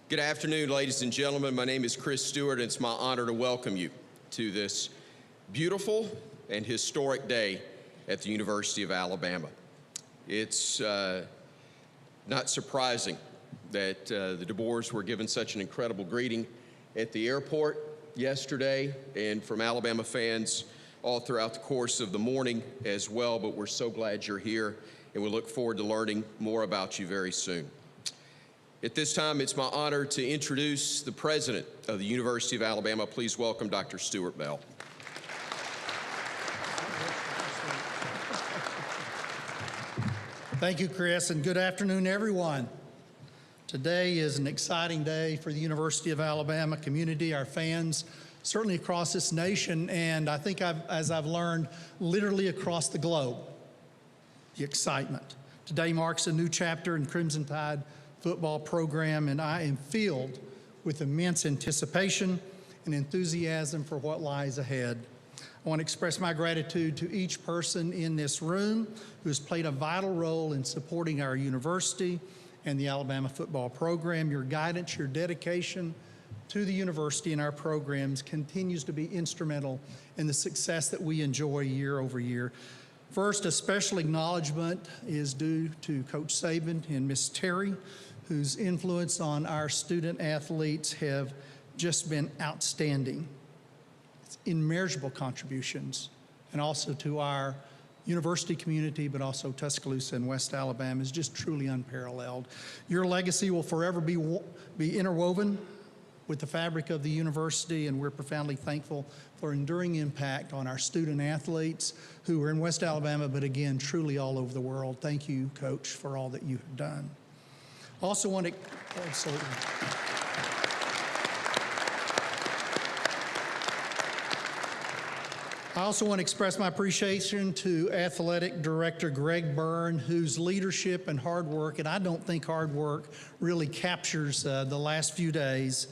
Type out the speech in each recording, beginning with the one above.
Good afternoon, ladies and gentlemen. My name is Chris Stewart, and it's my honor to welcome you to this beautiful and historic day at the University of Alabama. It's not surprising that the DeBoers were given such an incredible greeting at the airport yesterday, and from Alabama fans all throughout the course of the morning as well, but we're so glad you're here, and we look forward to learning more about you very soon. At this time, it's my honor to introduce the president of the University of Alabama. Please welcome Dr. Stuart Bell. Thank you, Chris, and good afternoon, everyone. Today is an exciting day for the University of Alabama community, our fans, certainly across this nation, and I think as I've learned, literally across the globe, the excitement. Today marks a new chapter in Crimson Tide football program, and I am filled with immense anticipation and enthusiasm for what lies ahead. I want to express my gratitude to each person in this room who has played a vital role in supporting our university and the Alabama football program. Your guidance, your dedication to the university and our programs continues to be instrumental in the success that we enjoy year over year. First, a special acknowledgement is due to Coach Saban and Miss Terry, whose influence on our student athletes have just been outstanding. It's immeasurable contributions, and also to our university community, but also Tuscaloosa and West Alabama is just truly unparalleled. Your legacy will forever be interwoven with the fabric of the university, and we're profoundly thankful for enduring impact on our student athletes who are in West Alabama, but again, truly all over the world. Thank you, Coach, for all that you have done. Also want to, absolutely. I also want to express my appreciation to Athletic Director Greg Byrne, whose leadership and hard work, and I don't think hard work really captures the last few days,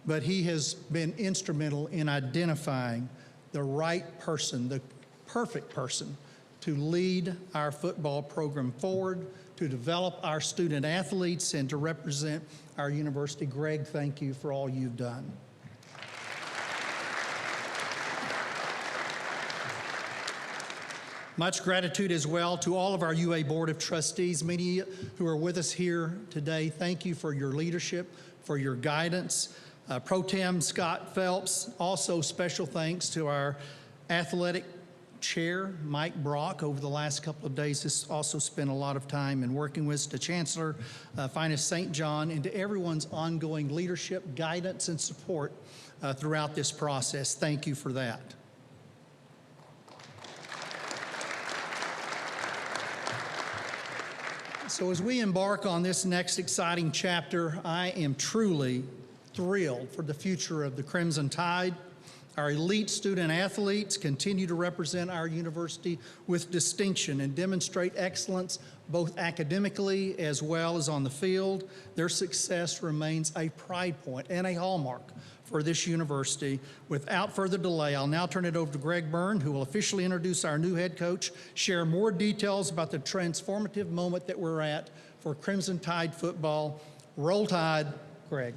but he has been instrumental in identifying the right person, the perfect person to lead our football program forward, to develop our student athletes, and to represent our university. Greg, thank you for all you've done. Much gratitude as well to all of our UA Board of Trustees, many who are with us here today. Thank you for your leadership, for your guidance. Pro Tem Scott Phelps, also special thanks to our athletic chair, Mike Brock, over the last couple of days has also spent a lot of time in working with us, to Chancellor Finest St. John, and to everyone's ongoing leadership, guidance, and support throughout this process. Thank you for that. So as we embark on this next exciting chapter, I am truly thrilled for the future of the Crimson Tide. Our elite student athletes continue to represent our university with distinction and demonstrate excellence both academically as well as on the field. Their success remains a pride point and a hallmark for this university. Without further delay, I'll now turn it over to Greg Byrne, who will officially introduce our new head coach, share more details about the transformative moment that we're at for Crimson Tide football. Roll Tide, Greg.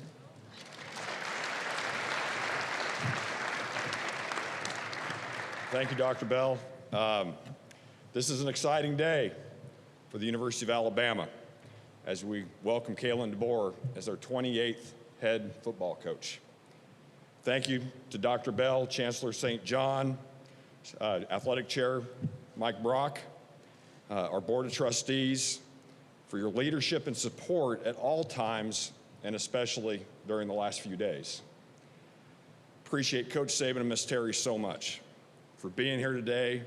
Thank you, Dr. Bell. This is an exciting day for the University of Alabama as we welcome Kalen DeBoer as our 28th head football coach. Thank you to Dr. Bell, Chancellor St. John, Athletic Chair Mike Brock, our Board of Trustees, for your leadership and support at all times, and especially during the last few days. Appreciate Coach Saban and Miss Terry so much for being here today,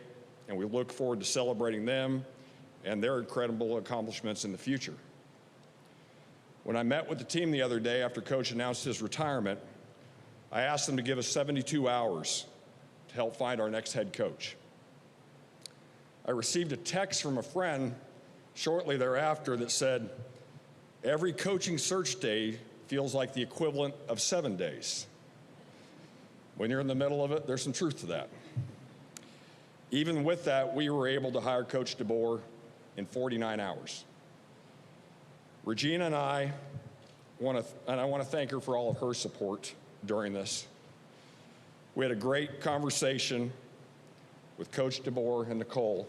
and we look forward to celebrating them and their incredible accomplishments in the future. When I met with the team the other day after Coach announced his retirement, I asked them to give us 72 hours to help find our next head coach. I received a text from a friend shortly thereafter that said, "Every coaching search day feels like the equivalent of 7 days." When you're in the middle of it, there's some truth to that. Even with that, we were able to hire Coach DeBoer in 49 hours. Regina and I I want to thank her for all of her support during this. We had a great conversation with Coach DeBoer and Nicole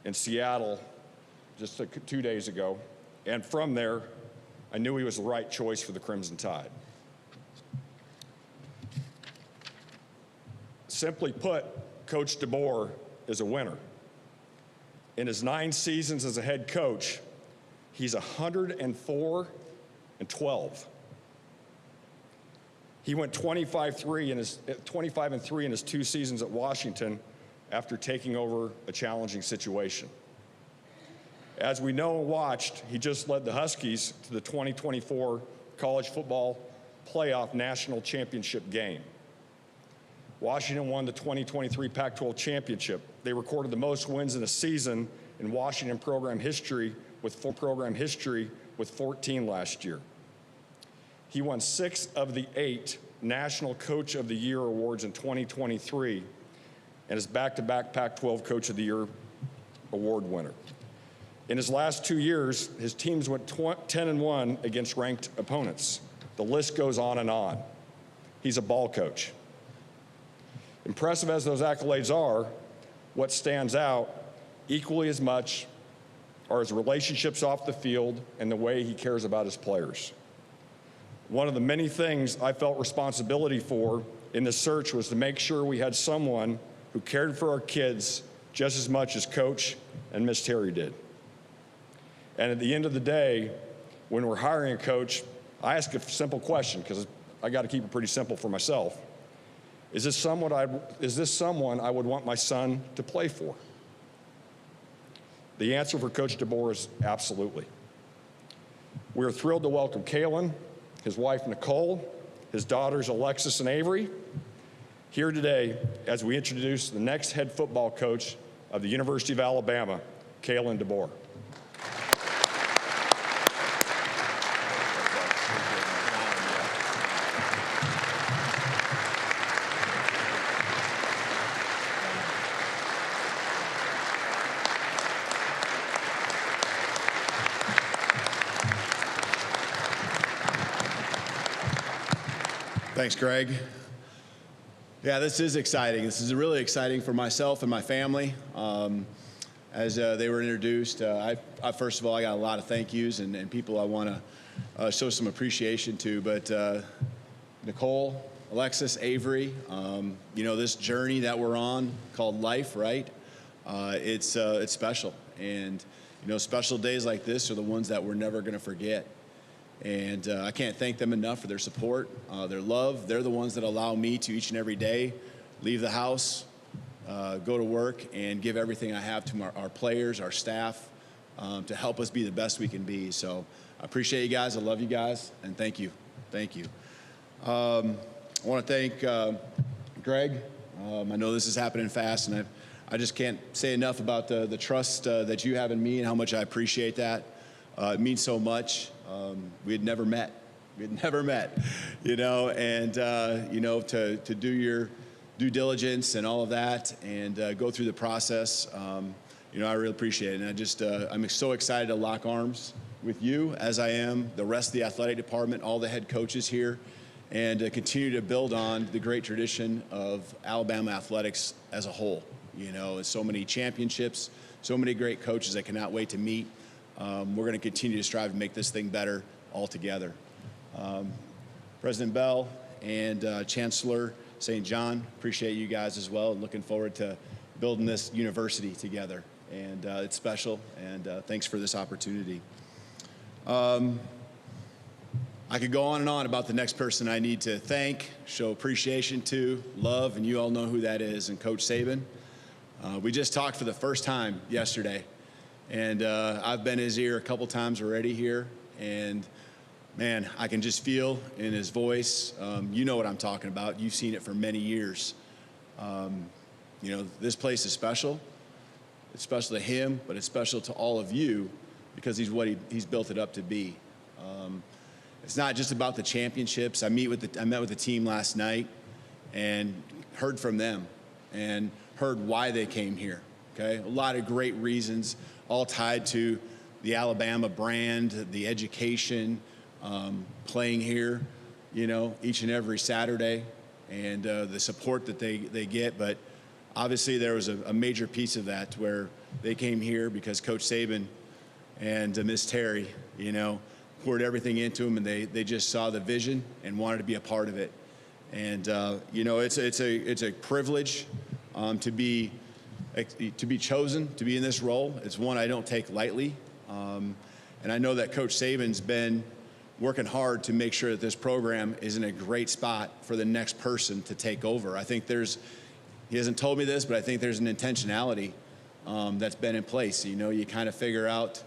in Seattle just 2 days ago, and from there, I knew he was the right choice for the Crimson Tide. Simply put, Coach DeBoer is a winner. In his 9 seasons as a head coach, he's 104-12. He went 25-3 in his 2 seasons at Washington after taking over a challenging situation. As we know and watched, he just led the Huskies to the 2024 College Football Playoff National Championship game. Washington won the 2023 Pac-12 championship. They recorded the most wins in a season in Washington program history with 14 last year. He won 6 of the 8 National Coach of the Year awards in 2023 and is back-to-back Pac-12 Coach of the Year award winner. In his last 2 years, his teams went 10-1 against ranked opponents. The list goes on and on. He's a ball coach. Impressive as those accolades are, what stands out equally as much are his relationships off the field and the way he cares about his players. One of the many things I felt responsibility for in this search was to make sure we had someone who cared for our kids just as much as Coach and Miss Terry did. And at the end of the day, when we're hiring a coach, I ask a simple question, because I got to keep it pretty simple for myself. Is this someone I would want my son to play for? The answer for Coach DeBoer is absolutely. We're thrilled to welcome Kalen, his wife Nicole, his daughters Alexis and Avery, here today as we introduce the next head football coach of the University of Alabama, Kalen DeBoer. Thanks, Greg. Yeah, this is exciting. This is really exciting for myself and my family. As they were introduced, first of all, I got a lot of thank yous and people I want to show some appreciation to. But Nicole, Alexis, Avery, this journey that we're on called life, right? It's special. And, special days like this are the ones that we're never going to forget. And I can't thank them enough for their support, their love. They're the ones that allow me to each and every day leave the house, go to work, and give everything I have to our players, our staff, to help us be the best we can be. So I appreciate you guys. I love you guys, and thank you. Thank you. I want to thank Greg. I know this is happening fast, and I just can't say enough about the trust that you have in me and how much I appreciate that. It means so much. We had never met. And, to do your due diligence and all of that and go through the process, I really appreciate it. And I'm so excited to lock arms with you, as I am the rest of the athletic department, all the head coaches here, and continue to build on the great tradition of Alabama athletics as a whole. So many championships, so many great coaches I cannot wait to meet. We're going to continue to strive to make this thing better all together. President Bell and Chancellor St. John, appreciate you guys as well. Looking forward to building this university together. And it's special, and thanks for this opportunity. I could go on and on about the next person I need to thank, show appreciation to, love, and you all know who that is, and Coach Saban. We just talked for the first time yesterday. And I've been in his ear a couple times already here, and man, I can just feel in his voice. You know what I'm talking about. You've seen it for many years. This place is special. It's special to him, but it's special to all of you because he's built it up to be. It's not just about the championships. I met with the team last night and heard from them and heard why they came here. Okay, a lot of great reasons, all tied to the Alabama brand, the education, playing here, you know, each and every Saturday, and the support that they get. But obviously there was a major piece of that where they came here because Coach Saban and Miss Terry, you know, poured everything into them, and they just saw the vision and wanted to be a part of it. And you know, it's a privilege to be chosen to be in this role. It's one I don't take lightly, and I know that Coach Saban's been working hard to make sure that this program is in a great spot for the next person to take over. I think he hasn't told me this, but I think there's an intentionality that's been in place. You know, you kind of figure out,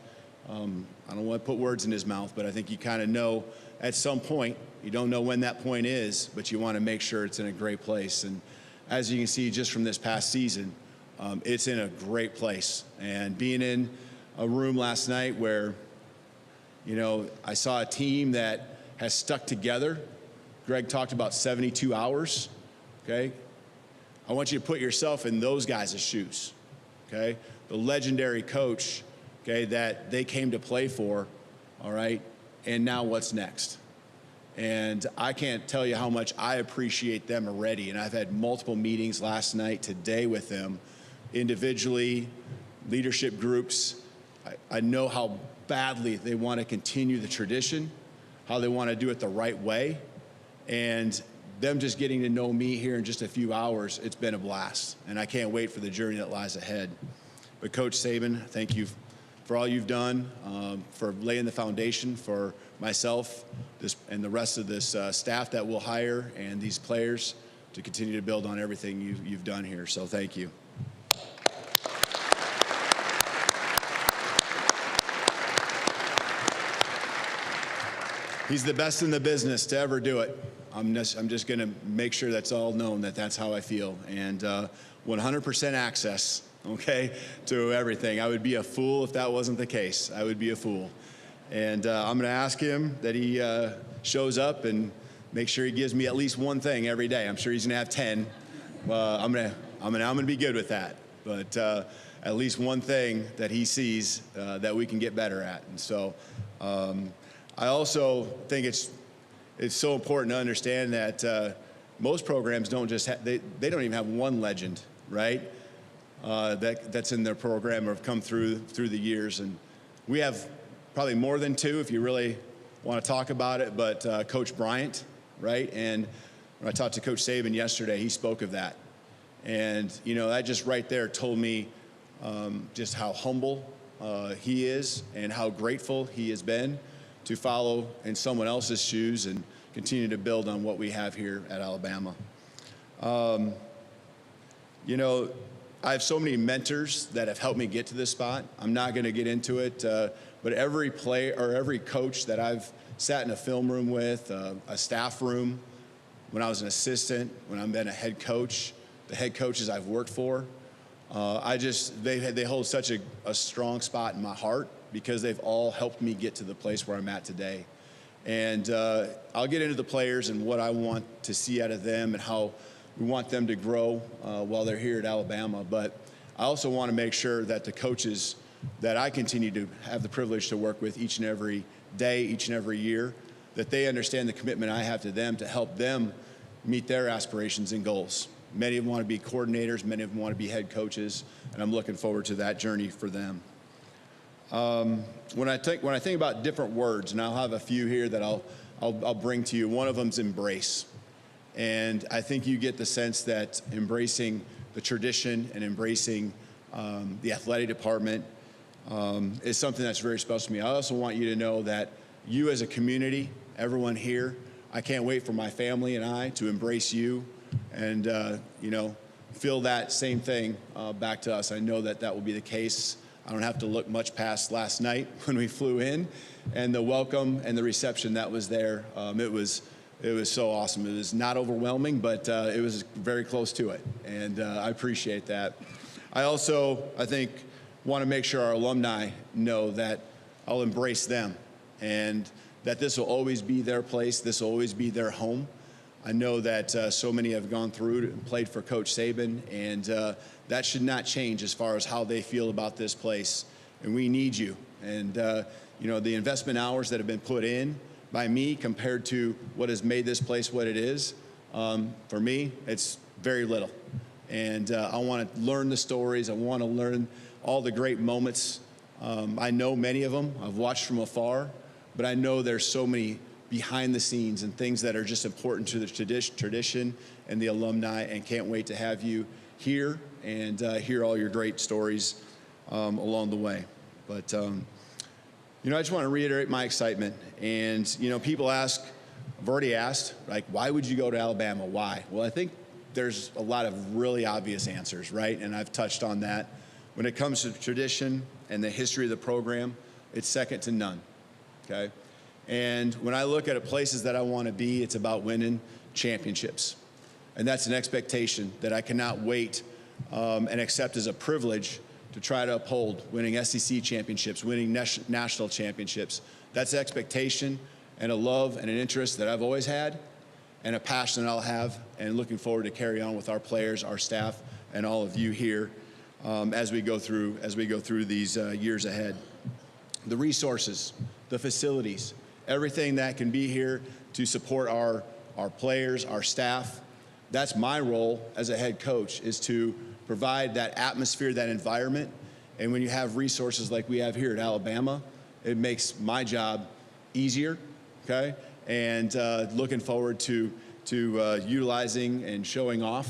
I don't want to put words in his mouth, but I think you kind of know at some point, you don't know when that point is, but you want to make sure it's in a great place. And as you can see just from this past season, it's in a great place. And being in a room last night where, you know, I saw a team that has stuck together. Greg talked about 72 hours, okay? I want you to put yourself in those guys' shoes, okay? The legendary coach, okay, that they came to play for, all right? And now what's next? And I can't tell you how much I appreciate them already. And I've had multiple meetings last night, today with them, individually, leadership groups. I know how badly they want to continue the tradition, how they want to do it the right way. And them just getting to know me here in just a few hours, it's been a blast. And I can't wait for the journey that lies ahead. But Coach Saban, thank you for all you've done, for laying the foundation for myself and the rest of this staff that we'll hire and these players to continue to build on everything you've done here. So thank you. He's the best in the business to ever do it. I'm just going to make sure that's all known, that that's how I feel. And 100% access, okay, to everything. I would be a fool if that wasn't the case. I would be a fool. And I'm going to ask him that he shows up and make sure he gives me at least one thing every day. I'm sure he's going to have 10. I'm going to be good with that. But at least one thing that he sees that we can get better at. And so I also think it's so important to understand that most programs don't just they don't even have one legend, right? That's in their program or have come through the years, and we have probably more than two if you really want to talk about it. But Coach Bryant, right? And when I talked to Coach Saban yesterday, he spoke of that, and you know, that just right there told me just how humble he is and how grateful he has been to follow in someone else's shoes and continue to build on what we have here at Alabama. You know, I have so many mentors that have helped me get to this spot. I'm not going to get into it, but every player or every coach that I've sat in a film room with, a staff room, when I was an assistant, when I've been a head coach, the head coaches I've worked for, they hold such a strong spot in my heart because they've all helped me get to the place where I'm at today. And I'll get into the players and what I want to see out of them and how we want them to grow while they're here at Alabama. But I also want to make sure that the coaches that I continue to have the privilege to work with each and every day, each and every year, that they understand the commitment I have to them to help them meet their aspirations and goals. Many of them want to be coordinators, many of them want to be head coaches, and I'm looking forward to that journey for them. When I think about different words, and I'll have a few here that I'll bring to you. One of them's embrace, and I think you get the sense that embracing the tradition and embracing the athletic department is something that's very special to me. I also want you to know that you as a community, everyone here, I can't wait for my family and I to embrace you and you know, feel that same thing back to us. I know that that will be the case. I don't have to look much past last night when we flew in and the welcome and the reception that was there. It was so awesome. It was not overwhelming, but it was very close to it. And I appreciate that. I think, want to make sure our alumni know that I'll embrace them and that this will always be their place. This will always be their home. I know that so many have gone through and played for Coach Saban, and that should not change as far as how they feel about this place. And we need you. And, you know, the investment hours that have been put in, by me compared to what has made this place what it is, for me, it's very little. And I want to learn the stories. I want to learn all the great moments. I know many of them. I've watched from afar, but I know there's so many behind the scenes and things that are just important to the tradition and the alumni, and can't wait to have you here and hear all your great stories along the way. But, I just want to reiterate my excitement. And, people ask, I've already asked, like, why would you go to Alabama? Why? Well, I think there's a lot of really obvious answers, right? And I've touched on that. When it comes to tradition and the history of the program, it's second to none, okay? And when I look at places that I want to be, it's about winning championships. And that's an expectation that I cannot wait and accept as a privilege to try to uphold, winning SEC championships, winning national championships. That's an expectation and a love and an interest that I've always had, and a passion that I'll have, and looking forward to carry on with our players, our staff, and all of you here as we go through these years ahead. The resources, the facilities, everything that can be here to support our players, our staff. That's my role as a head coach, is to provide that atmosphere, that environment. And when you have resources like we have here at Alabama, it makes my job easier, okay? And looking forward to utilizing and showing off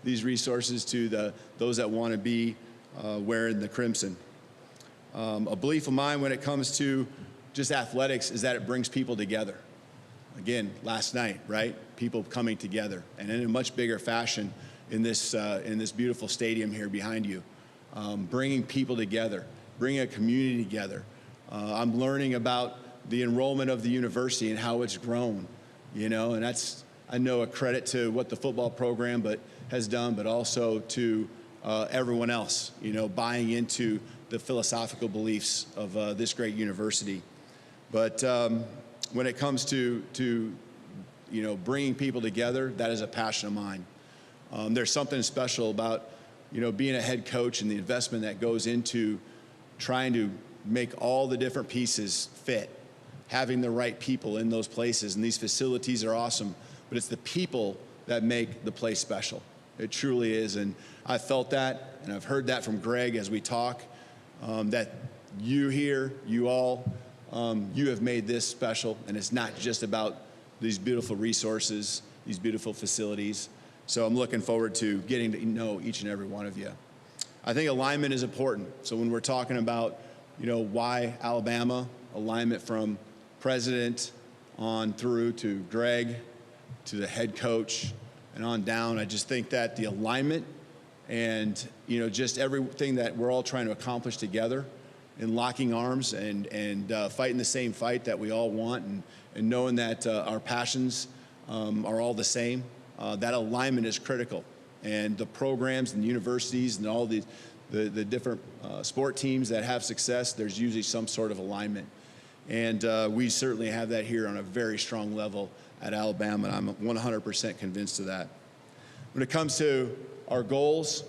these resources to those that want to be wearing the crimson. A belief of mine when it comes to just athletics is that it brings people together. Again, last night, right? People coming together, and in a much bigger fashion in this beautiful stadium here behind you. Bringing people together, bringing a community together. I'm learning about the enrollment of the university and how it's grown, and that's, I know, a credit to what the football program has done, but also to everyone else, buying into the philosophical beliefs of this great university. But when it comes to bringing people together, that is a passion of mine. There's something special about, being a head coach and the investment that goes into trying to make all the different pieces fit, having the right people in those places. And these facilities are awesome, but it's the people that make the place special. It truly is. And I felt that, and I've heard that from Greg as we talk, that you here, you all, you have made this special. And it's not just about these beautiful resources, these beautiful facilities. So I'm looking forward to getting to know each and every one of you. I think alignment is important. So when we're talking about, why Alabama, alignment from president on through to Greg, to the head coach, and on down, I just think that the alignment and, just everything that we're all trying to accomplish together in locking arms and fighting the same fight that we all want, and knowing that our passions are all the same. That alignment is critical, and the programs and the universities and all the different sport teams that have success, there's usually some sort of alignment, and we certainly have that here on a very strong level at Alabama, and I'm 100% convinced of that. When it comes to our goals,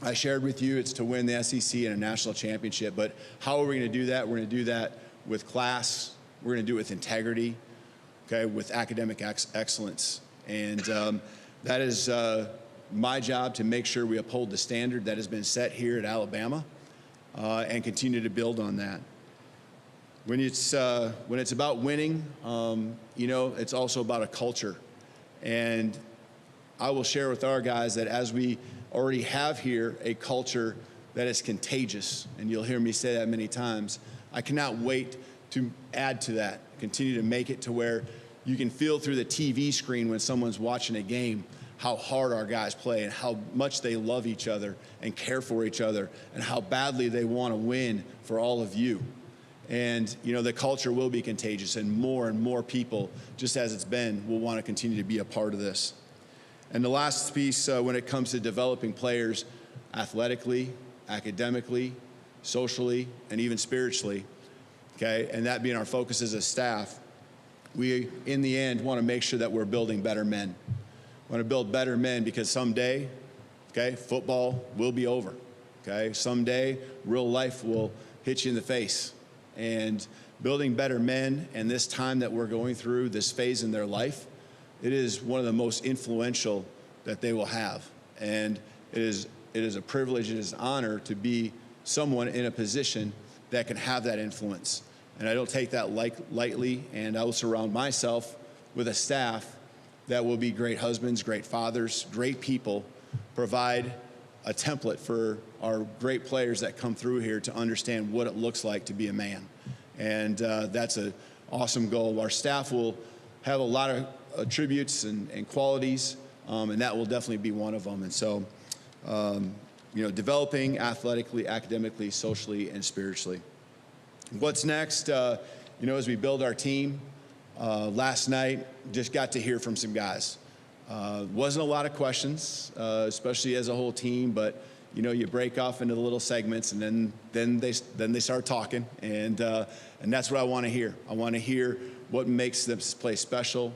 I shared with you it's to win the SEC and a national championship, but how are we going to do that? We're going to do that with class. We're going to do it with integrity, okay, with academic excellence. And that is my job, to make sure we uphold the standard that has been set here at Alabama and continue to build on that. When it's about winning, it's also about a culture. And I will share with our guys that as we already have here a culture that is contagious, and you'll hear me say that many times, I cannot wait to add to that, continue to make it to where you can feel through the TV screen when someone's watching a game how hard our guys play and how much they love each other and care for each other and how badly they want to win for all of you. And, the culture will be contagious, and more people, just as it's been, will want to continue to be a part of this. And the last piece, when it comes to developing players athletically, academically, socially, and even spiritually, okay, and that being our focus as a staff, we, in the end, want to make sure that we're building better men. We want to build better men because someday, okay, football will be over, okay? Someday, real life will hit you in the face. And building better men, and this time that we're going through, this phase in their life, it is one of the most influential that they will have. And it is a privilege, it is an honor to be someone in a position that can have that influence. And I don't take that lightly, and I will surround myself with a staff that will be great husbands, great fathers, great people, provide a template for our great players that come through here to understand what it looks like to be a man. And that's an awesome goal. Our staff will have a lot of attributes and qualities, and that will definitely be one of them. And so, developing athletically, academically, socially, and spiritually. What's next? As we build our team, last night, just got to hear from some guys. Wasn't a lot of questions, especially as a whole team, but you break off into the little segments, and then they start talking, and that's what I want to hear. I want to hear what makes this place special.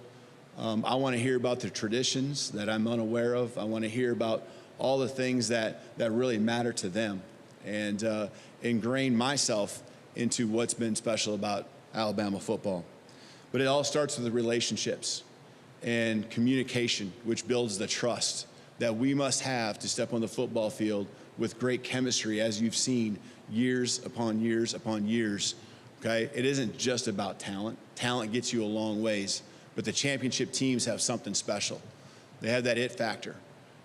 I want to hear about the traditions that I'm unaware of. I want to hear about all the things that really matter to them, and ingrain myself into what's been special about Alabama football. But it all starts with the relationships and communication, which builds the trust that we must have to step on the football field with great chemistry, as you've seen years upon years upon years. Okay? It isn't just about talent. Talent gets you a long ways, but the championship teams have something special. They have that it factor.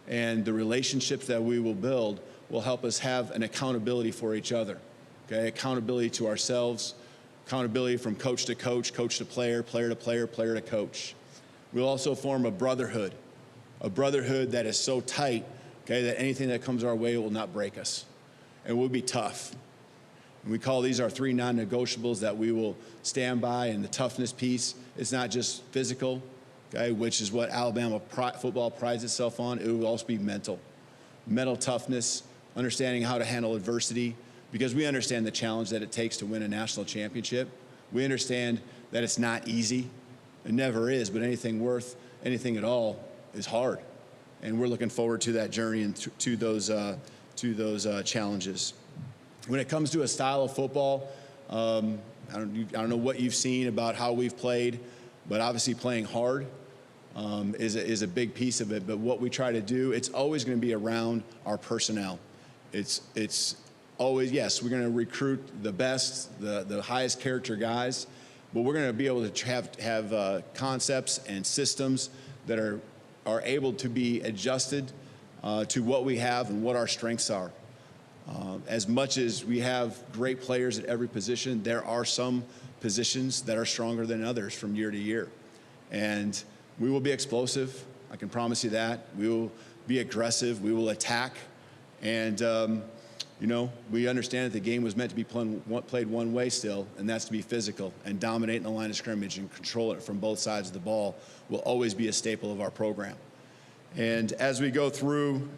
And the relationships that we will build will help us have an accountability for each other. Okay? Accountability to ourselves, accountability from coach to coach, coach to player, player to player, player to coach. We'll also form a brotherhood that is so tight, okay, that anything that comes our way will not break us. And we'll be tough. And we call these our 3 non-negotiables that we will stand by. And the toughness piece is not just physical, okay, which is what Alabama football prides itself on. It will also be mental. Mental toughness, understanding how to handle adversity, because we understand the challenge that it takes to win a national championship. We understand that it's not easy. It never is, but anything worth anything at all is hard. And we're looking forward to that journey and to those challenges. When it comes to a style of football, I don't know what you've seen about how we've played, but obviously playing hard is a big piece of it. But what we try to do, it's always going to be around our personnel. It's always, yes, we're going to recruit the best, the highest character guys, but we're going to be able to have concepts and systems that are able to be adjusted to what we have and what our strengths are. As much as we have great players at every position, there are some positions that are stronger than others from year to year. And we will be explosive. I can promise you that. We will be aggressive. We will attack. And, we understand that the game was meant to be played one way still, and that's to be physical and dominate in the line of scrimmage and control it from both sides of the ball will always be a staple of our program. And as we go through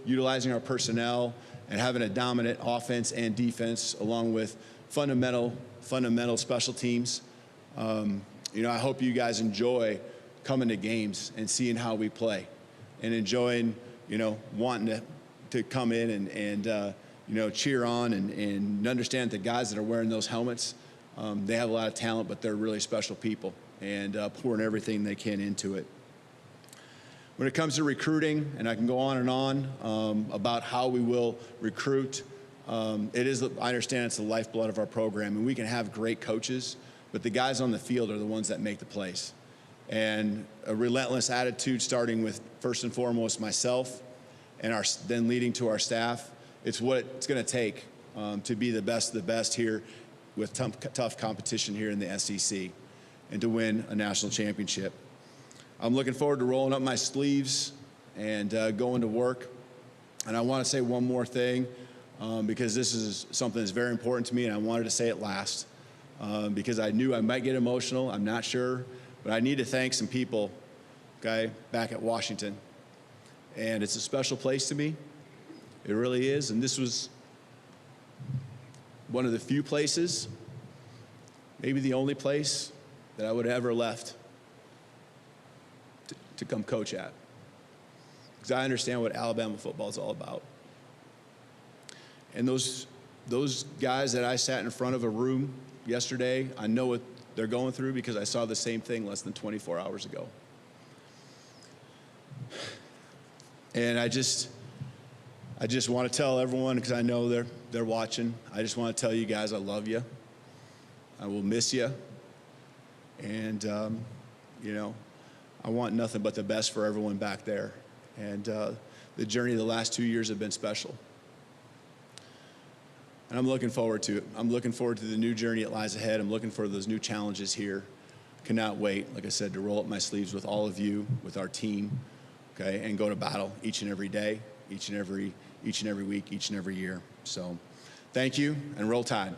utilizing our personnel and having a dominant offense and defense along with fundamental special teams, I hope you guys enjoy coming to games and seeing how we play and enjoying, wanting to come in and cheer on and understand the guys that are wearing those helmets, they have a lot of talent, but they're really special people and pouring everything they can into it. When it comes to recruiting, and I can go on and on about how we will recruit, I understand it's the lifeblood of our program, and we can have great coaches, but the guys on the field are the ones that make the plays. And a relentless attitude, starting with first and foremost myself, and then leading to our staff. It's what it's going to take to be the best of the best here with tough competition here in the SEC and to win a national championship. I'm looking forward to rolling up my sleeves and going to work. And I want to say one more thing because this is something that's very important to me, and I wanted to say it last because I knew I might get emotional. I'm not sure, but I need to thank some people, okay, back at Washington. And it's a special place to me. It really is. And this was one of the few places, maybe the only place that I would have ever left to come coach at. Because I understand what Alabama football is all about. And those guys that I sat in front of a room yesterday. I know what they're going through because I saw the same thing less than 24 hours ago. And I just want to tell everyone, because I know they're watching, I just want to tell you guys I love you. I will miss you. And, you know, I want nothing but the best for everyone back there. And the journey of the last 2 years have been special. And I'm looking forward to it. I'm looking forward to the new journey that lies ahead. I'm looking for those new challenges here. Cannot wait, like I said, to roll up my sleeves with all of you, with our team, okay, and go to battle each and every day, each and every week, each and every year. So thank you, and roll Tide.